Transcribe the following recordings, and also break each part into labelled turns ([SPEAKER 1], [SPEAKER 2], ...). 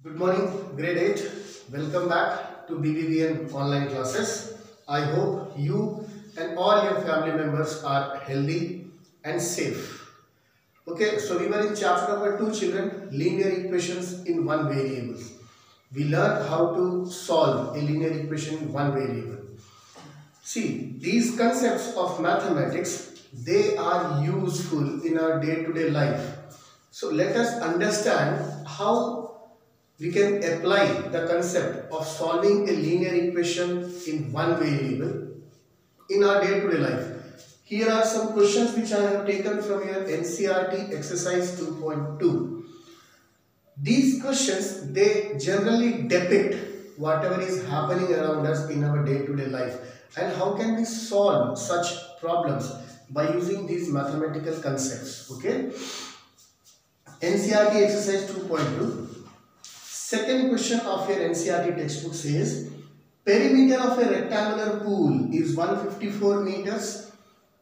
[SPEAKER 1] Good morning, grade 8. Welcome back to BBVN online classes. I hope you and all your family members are healthy and safe. Okay, so we were in chapter number 2, children, linear equations in one variable. We learned how to solve a linear equation in one variable. See, these concepts of mathematics, they are useful in our day-to-day life. So let us understand how we can apply the concept of solving a linear equation in one variable in our day-to-day life. Here are some questions which I have taken from your NCERT exercise 2.2. These questions, they generally depict whatever is happening around us in our day-to-day life and how can we solve such problems by using these mathematical concepts. Okay, NCERT exercise 2.2. Second question of your NCERT textbook says, perimeter of a rectangular pool is 154 meters.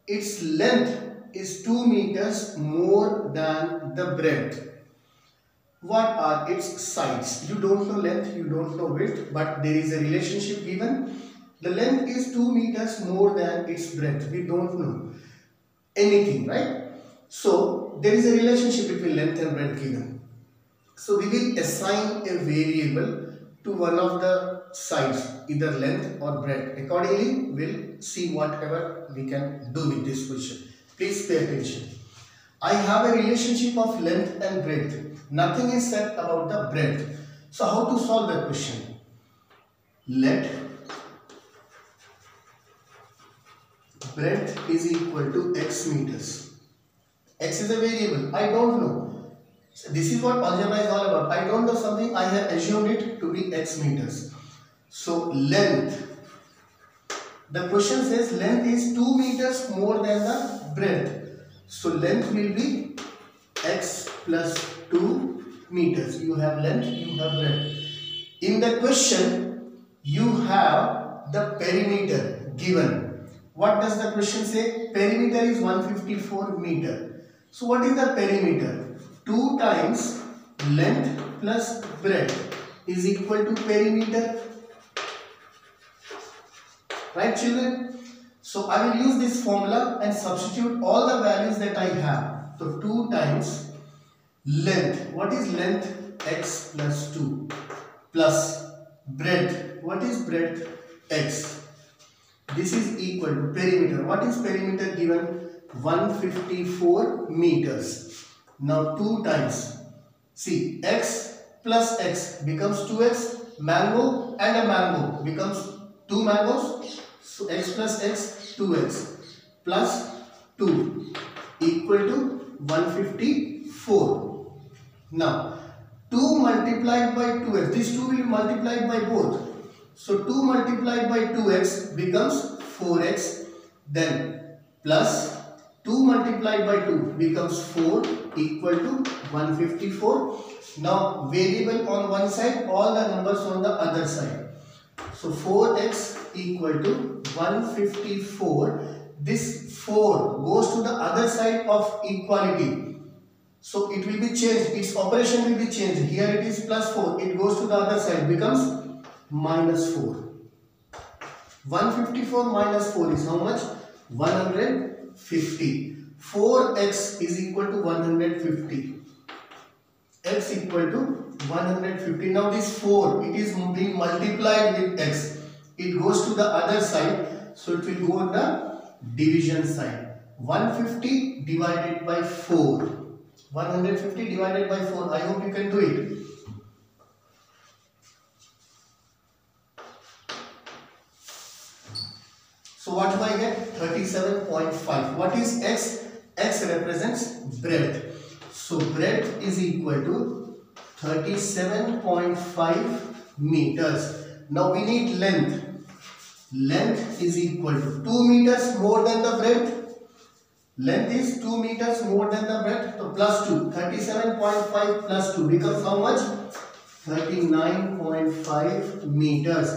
[SPEAKER 1] Its length is 2 meters more than the breadth. What are its sides? You don't know length, you don't know width, but there is a relationship given. The length is 2 meters more than its breadth. We don't know anything, right? So there is a relationship between length and breadth given. So we will assign a variable to one of the sides, either length or breadth. Accordingly, we'll see whatever we can do with this question. Please pay attention. I have a relationship of length and breadth. Nothing is said about the breadth. So how to solve that question? Let breadth is equal to x meters. X is a variable. I don't know. So this is what algebra is all about. I don't know something. I have assumed it to be x meters. So length. The question says length is 2 meters more than the breadth. So length will be x plus 2 meters. You have length, you have breadth. In the question, you have the perimeter given. What does the question say? Perimeter is 154 meter. So what is the perimeter? 2 times length plus breadth is equal to perimeter. Right, children? So I will use this formula and substitute all the values that I have. So 2 times length. What is length? X plus 2 plus breadth. What is breadth? X. This is equal to perimeter. What is perimeter given? 154 meters. Now 2 times. See, x plus x becomes 2x. Mango and a mango becomes 2 mangoes. So x plus x, 2x plus 2 equal to 154. Now 2 multiplied by 2x. These 2 will be multiplied by both. So 2 multiplied by 2x becomes 4x. Then plus 2 multiplied by 2 becomes 4 equal to 154. Now variable on one side, all the numbers on the other side. So 4x equal to 154. This 4 goes to the other side of equality. So it will be changed. Its operation will be changed. Here it is plus 4. It goes to the other side. Becomes minus 4. 154 minus 4 is how much? 150. 4x is equal to 150. X equal to 150. Now this 4, it is being multiplied with x. It goes to the other side. So it will go on the division side. 150 divided by 4. 150 divided by 4. I hope you can do it. So what do I get? 37.5. What is x? X represents breadth. So breadth is equal to 37.5 meters. Now we need length. Length is equal to 2 meters more than the breadth. Length is 2 meters more than the breadth. So plus 2. 37.5 plus 2 becomes how much? 39.5 meters.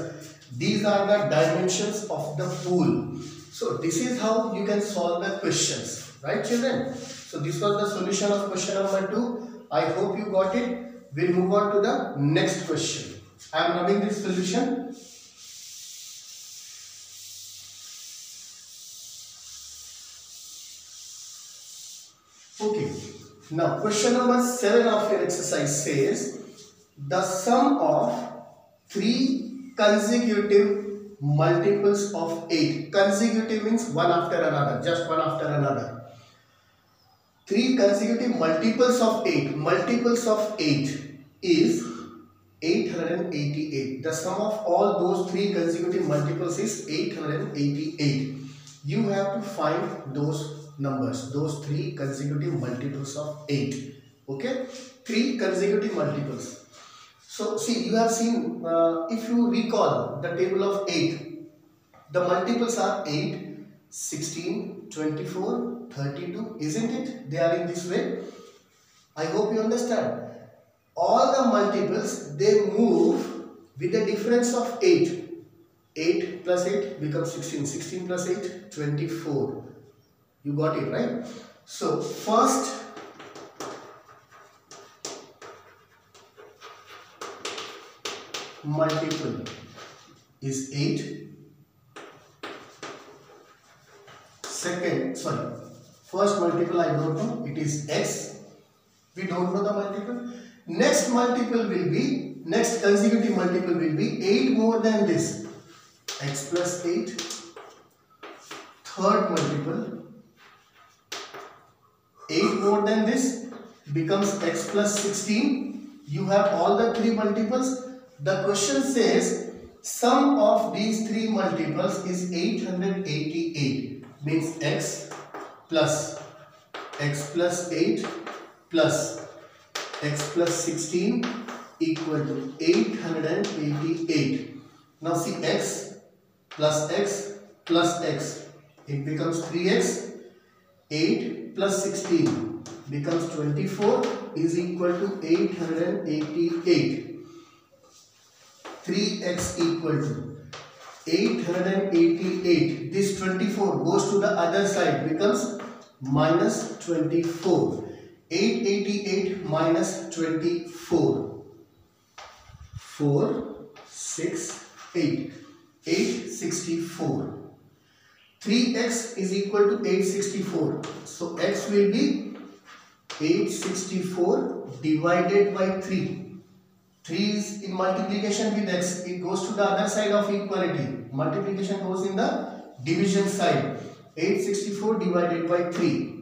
[SPEAKER 1] These are the dimensions of the pool. So this is how you can solve the questions. Right, children? So this was the solution of question number 2. I hope you got it. We'll move on to the next question. I am rubbing this solution. Okay. Now question number 7 of your exercise says the sum of 3 consecutive multiples of 8. Consecutive means one after another, just one after another. 3 consecutive multiples of 8. Multiples of 8 is 888. The sum of all those 3 consecutive multiples is 888. You have to find those numbers, those 3 consecutive multiples of 8. Okay, 3 consecutive multiples. So see, you have seen, if you recall the table of 8, the multiples are 8, 16, 24, 32, isn't it? They are in this way. I hope you understand. All the multiples, they move with a difference of 8. 8 plus 8 becomes 16. 16 plus 8, 24. You got it, right? So first multiple is 8. First multiple I don't know, it is x. We don't know the multiple. Next multiple will be, next consecutive multiple will be 8 more than this, x plus 8. Third multiple, 8 more than this becomes x plus 16. You have all the 3 multiples. The question says sum of these 3 multiples is 888. Means x plus 8 plus x plus 16 equal to 888. Now see, x plus x plus x, it becomes 3x. 8 plus 16 becomes 24 is equal to 888. 3x equal to 888. This 24 goes to the other side, becomes minus 24. 888 minus 24. 4, 6, 8. 864. 3x is equal to 864. So x will be 864 divided by 3. 3 is in multiplication with x. It goes to the other side of equality. Multiplication goes in the division side. 864 divided by 3.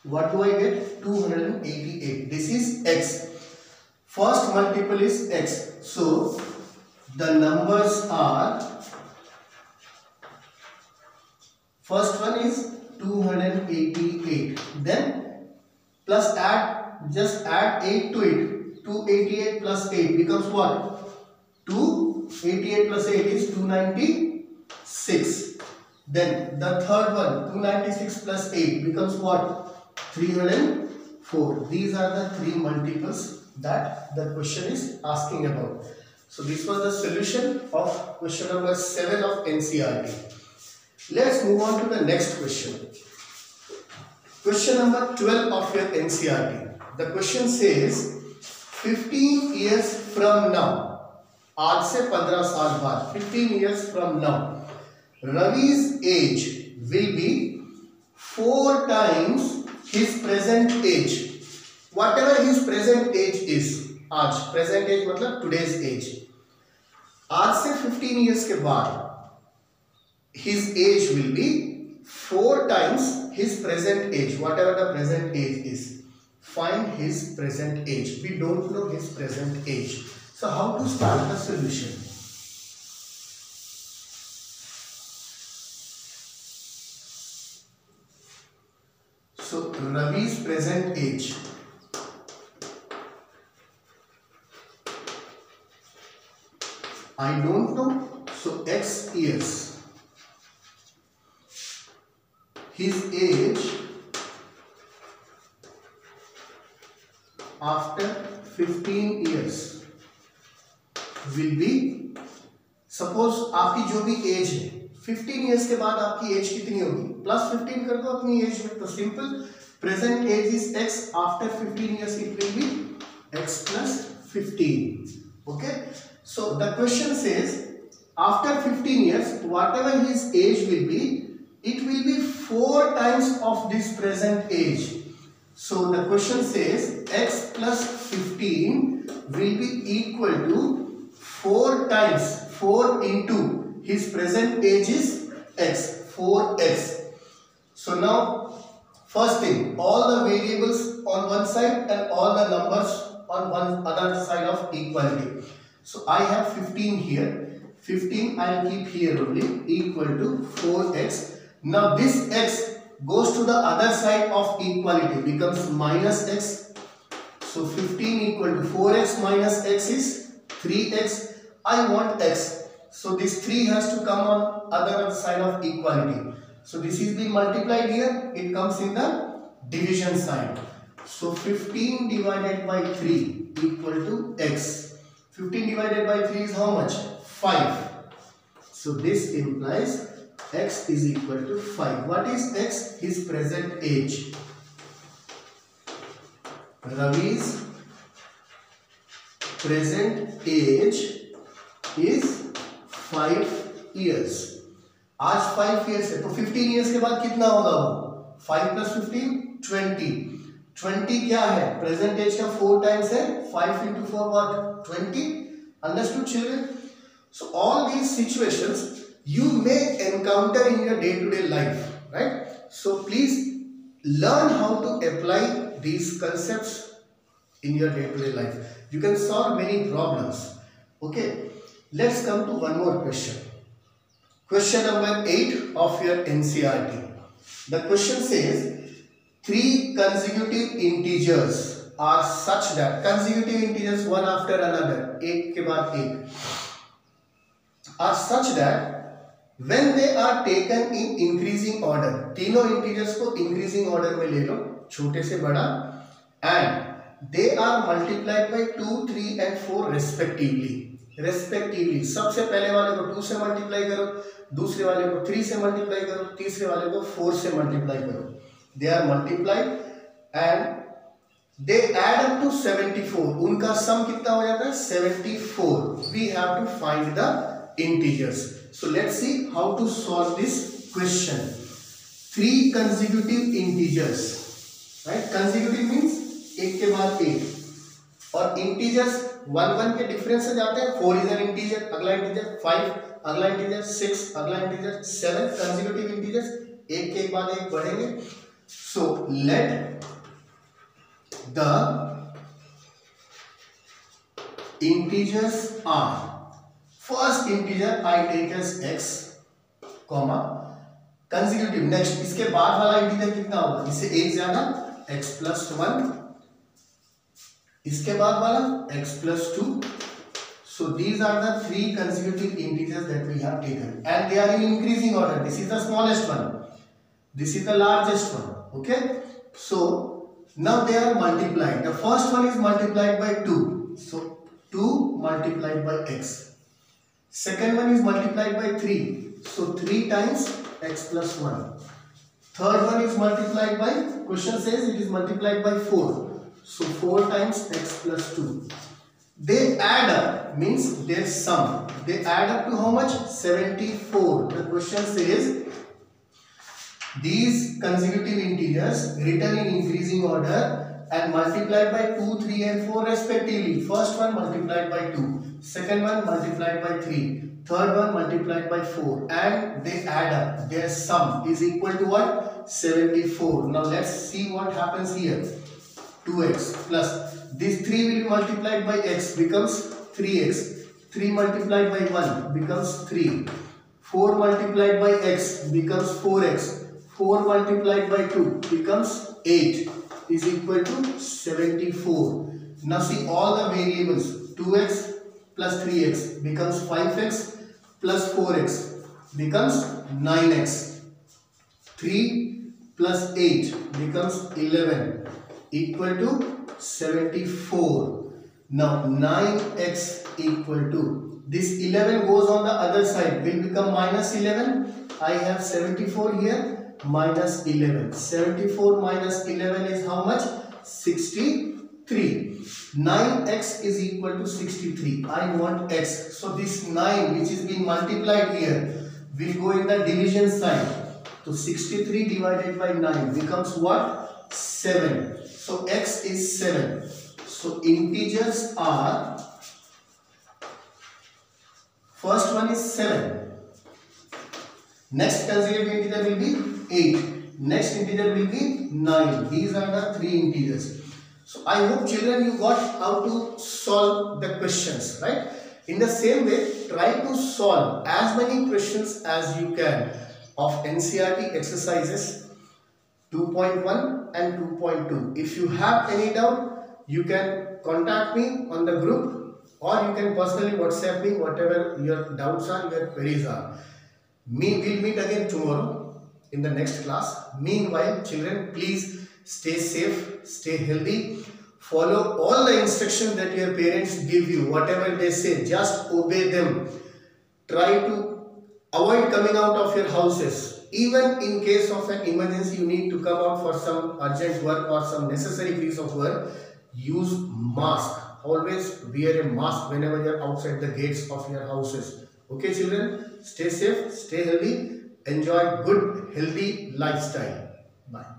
[SPEAKER 1] What do I get? 288. This is x. First multiple is x. So the numbers are, first one is 288. Then plus just add 8 to it. 288 plus 8 becomes what? 288 plus 8 is 296. Then the third one, 296 plus 8 becomes what? 304. These are the 3 multiples that the question is asking about. So this was the solution of question number 7 of NCERT. Let's move on to the next question. Question number 12 of your NCERT. The question says 15 years from now, आज से 15 साल बाद, 15 years from now, Ravi's age will be 4 times his present age. Whatever his present age is, आज present age मतलब today's age. आज से 15 years के बाद his age will be 4 times his present age, whatever the present age is. Find his present age. We don't know his present age. So how to start the solution? So Ravi's present age. I don't know. So x years. His age after 15 years will be, suppose आपकी जो भी as है 15 years के बाद आपकी as कितनी होगी, +15 कर दो अपनी एज में, तो simple present age is x, after 15 years it will be x plus 15. Okay, so the question says after 15 years whatever his age will be, it will be 4 times of this present age. So the question says x plus 15 will be equal to 4 times, 4 into his present age is x, 4x. So now first thing, all the variables on one side and all the numbers on one other side of equality. So I have 15 here, 15 I will keep here only, equal to 4x. Now this x goes to the other side of equality, becomes minus x. So 15 equal to 4x minus x is 3x. I want x. So this 3 has to come on other side of equality. So this is being multiplied here. It comes in the division sign. So 15 divided by 3 equal to x. 15 divided by 3 is how much? 5. So this implies x is equal to 5. What is x? His present age. Ravi's present age is 5 years. आज 5 years है तो 15 years के बाद कितना होगा वो? 5 plus 15 20. 20 क्या है? Present age का 4 times है. 5 into 4 what? 20. Understood children? So all these situations you may encounter in your day-to-day life, right? So please learn how to apply these concepts in your day-to-day life. You can solve many problems. Okay, let's come to one more question. Question number 8 of your NCERT. The question says 3 consecutive integers are such that, consecutive integers one after another, एक के बाद एक, are such that when they are taken in increasing order, तीनों integers को increasing order में ले लो, छोटे से बड़ा, and they are multiplied by 2, 3 and 4 respectively. Respectively, सबसे पहले वाले को 2 से मल्टीप्लाई करो, दूसरे वाले को 3 से मल्टीप्लाई करो, तीसरे वाले को 4 से मल्टीप्लाई करो. They are multiplied and they add up to 74. उनका सम कितना हो जाता है? 74. We have to find the integers. So let's see how to solve this question. 3 consecutive integers, right? Consecutive means एक के बाद एक, और integers 1 1 के डिफरेंस से जाते हैं. 4 is an integer, अगला integer 5, अगला integer 6, अगला integer 7. consecutive integers एक के बाद एक बढ़ेंगे. So let the integers are, first integer I take as x, comma consecutive. next इसके बाद वाला इंटीजर कितना होगा? इससे एक ज्यादा x plus 1, इसके बाद वाला x plus 2. So these are the 3 consecutive integers that we have taken and they are in increasing order. This is the smallest one, this is the largest one. Okay, so now they are multiplied. The first one is multiplied by 2, so 2 multiplied by x. Second one is multiplied by 3, so 3 times x plus 1. Third one is multiplied by, question says it is multiplied by 4, so 4 times x plus 2. They add up, means their sum. They add up to how much? 74. The question says these consecutive integers written in increasing order and multiplied by 2, 3 and 4 respectively. First one multiplied by 2, second one multiplied by 3, third one multiplied by 4, and they add up. Their sum is equal to what? 74. Now let's see what happens here. 2x plus this 3 will be multiplied by x, becomes 3x. 3 multiplied by 1 becomes 3. 4 multiplied by x becomes 4x. 4 multiplied by 2 becomes 8, is equal to 74. Now see all the variables. 2x plus 3x becomes 5x plus 4x becomes 9x. 3 plus 8 becomes 11, equal to 74. Now 9x equal to, this 11 goes on the other side, will become minus 11. I have 74 here. minus 11. 74 minus 11 is how much? 63. 9x is equal to 63. I want x. So this 9 which is being multiplied here will go in the division sign. So 63 divided by 9 becomes what? 7. So x is 7. So integers are, first one is 7. Next consecutive integer will be 8. Next integer will be 9. These are the three integers. So I hope children you got how to solve the questions, right? In the same way, try to solve as many questions as you can of NCERT exercises 2.1 and 2.2. If you have any doubt, you can contact me on the group, or you can personally WhatsApp me whatever your doubts are, your queries are. We'll meet again tomorrow in the next class. Meanwhile, children, please stay safe, stay healthy. Follow all the instructions that your parents give you. Whatever they say, just obey them. Try to avoid coming out of your houses. Even in case of an emergency, you need to come out for some urgent work or some necessary piece of work. Use mask. Always wear a mask whenever you are outside the gates of your houses. Okay, children? Stay safe, stay healthy, enjoy good, healthy lifestyle. Bye.